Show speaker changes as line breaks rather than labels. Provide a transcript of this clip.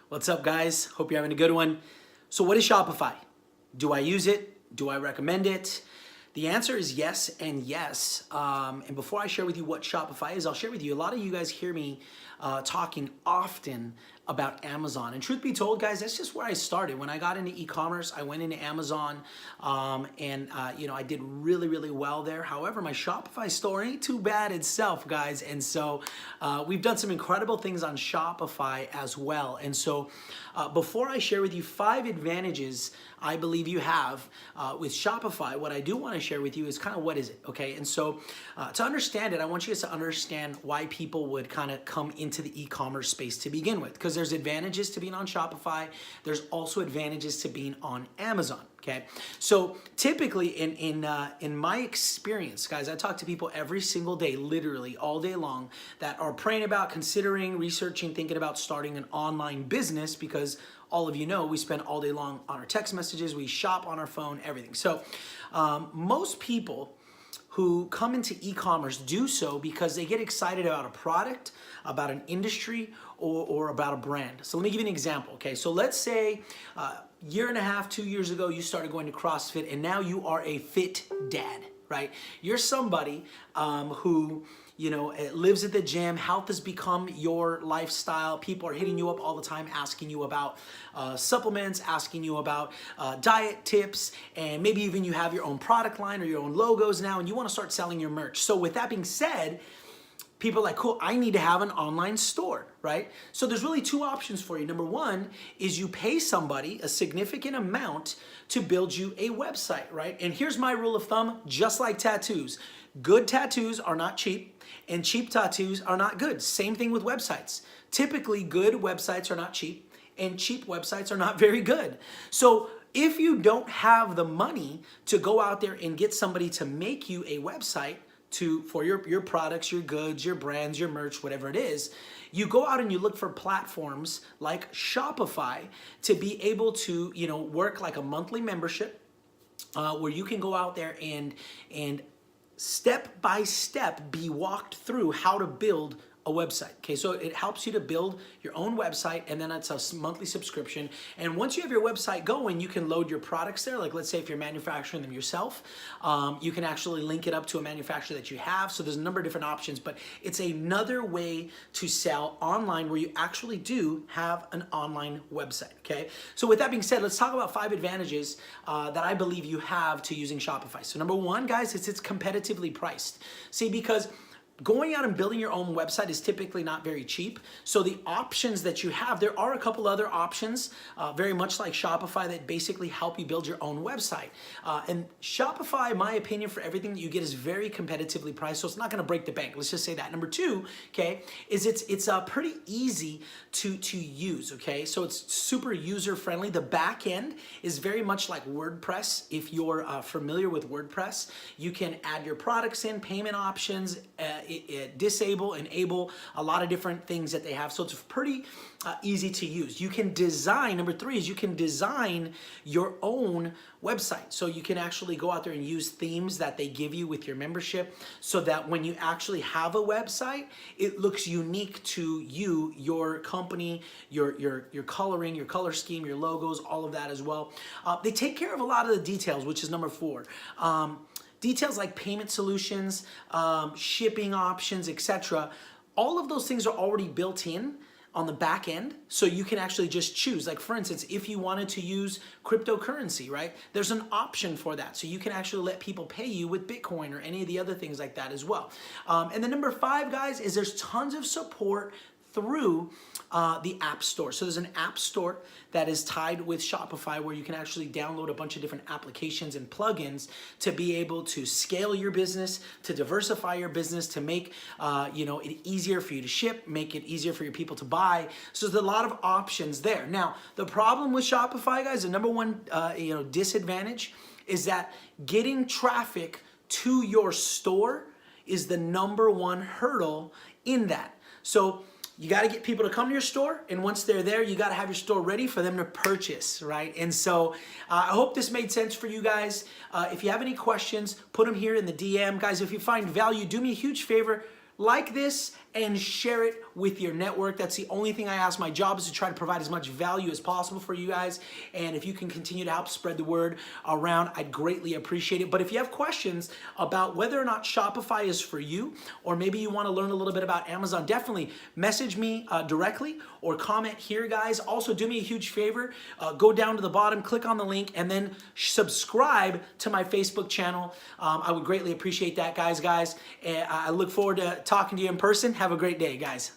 What's up, guys? Hope you're having a good one. So what is Shopify? Do I use it? Do I recommend it? The answer is yes and yes. And before I share with you what Shopify is, I'll share with you, a lot of you guys hear me talking often about Amazon. And truth be told, guys, that's just where I started. When I got into e-commerce, I went into Amazon and I did really, really well there. However, my Shopify store ain't too bad itself, guys. And so we've done some incredible things on Shopify as well. And so before I share with you 5 advantages I believe you have with Shopify, what I do want to share with you is kind of what is it, okay? And so to understand it, I want you guys to understand why people would kind of come into the e-commerce space to begin with, because there's advantages to being on Shopify. There's also advantages to being on Amazon. Okay, so typically in my experience, guys, I talk to people every single day, literally all day long, that are praying about, considering, researching, thinking about starting an online business, because all of you know we spend all day long on our text messages, we shop on our phone, everything. So most people who come into e-commerce do so because they get excited about a product, about an industry, or about a brand. So let me give you an example, okay? So let's say year and a half, 2 years ago, you started going to CrossFit and now you are a fit dad, right? You're somebody who lives at the gym. Health has become your lifestyle. People are hitting you up all the time, asking you about supplements, asking you about diet tips, and maybe even you have your own product line or your own logos now, and you want to start selling your merch. So with that being said, people are like, cool, I need to have an online store, right? So there's really 2 options for you. Number 1 is you pay somebody a significant amount to build you a website, right? And here's my rule of thumb, just like tattoos. Good tattoos are not cheap, and cheap tattoos are not good. Same thing with websites. Typically, good websites are not cheap, and cheap websites are not very good. So if you don't have the money to go out there and get somebody to make you a website, for your products, your goods, your brands, your merch, whatever it is, you go out and you look for platforms like Shopify to be able to, work like a monthly membership where you can go out there and step by step be walked through how to build a website. Okay, so it helps you to build your own website, and then it's a monthly subscription. And once you have your website going, you can load your products there. Like, let's say if you're manufacturing them yourself, you can actually link it up to a manufacturer that you have. So there's a number of different options, but it's another way to sell online where you actually do have an online website. Okay, so with that being said, let's talk about 5 advantages that I believe you have to using Shopify. So number 1, guys, it's competitively priced. See, because going out and building your own website is typically not very cheap. So the options that you have, there are a couple other options, very much like Shopify, that basically help you build your own website. And Shopify, in my opinion, for everything that you get is very competitively priced, so it's not gonna break the bank. Let's just say that. Number 2, okay, is it's pretty easy to use, okay? So it's super user-friendly. The back end is very much like WordPress. If you're familiar with WordPress, you can add your products in, payment options, disable, enable, a lot of different things that they have. So it's pretty easy to use. You can design, number 3 is you can design your own website. So you can actually go out there and use themes that they give you with your membership, so that when you actually have a website, it looks unique to you, your company, your coloring, your color scheme, your logos, all of that as well. They take care of a lot of the details, which is number 4. Details like payment solutions, shipping options, etc. All of those things are already built in on the back end, so you can actually just choose. Like, for instance, if you wanted to use cryptocurrency, right? There's an option for that, so you can actually let people pay you with Bitcoin or any of the other things like that as well. And then number 5, guys, is there's tons of support through the App Store. So there's an App Store that is tied with Shopify where you can actually download a bunch of different applications and plugins to be able to scale your business, to diversify your business, to make it easier for you to ship, make it easier for your people to buy. So there's a lot of options there. Now, the problem with Shopify, guys, the number 1 disadvantage is that getting traffic to your store is the number 1 hurdle in that. So you got to get people to come to your store, and once they're there, you got to have your store ready for them to purchase, right? And so I hope this made sense for you guys. If you have any questions, put them here in the DM. Guys, if you find value, do me a huge favor, like this and share it with your network. That's the only thing I ask. My job is to try to provide as much value as possible for you guys. And if you can continue to help spread the word around, I'd greatly appreciate it. But if you have questions about whether or not Shopify is for you, or maybe you want to learn a little bit about Amazon, definitely message me directly or comment here, guys. Also, do me a huge favor. Go down to the bottom, click on the link, and then subscribe to my Facebook channel. I would greatly appreciate that, guys. And I look forward to talking to you in person. Have a great day, guys.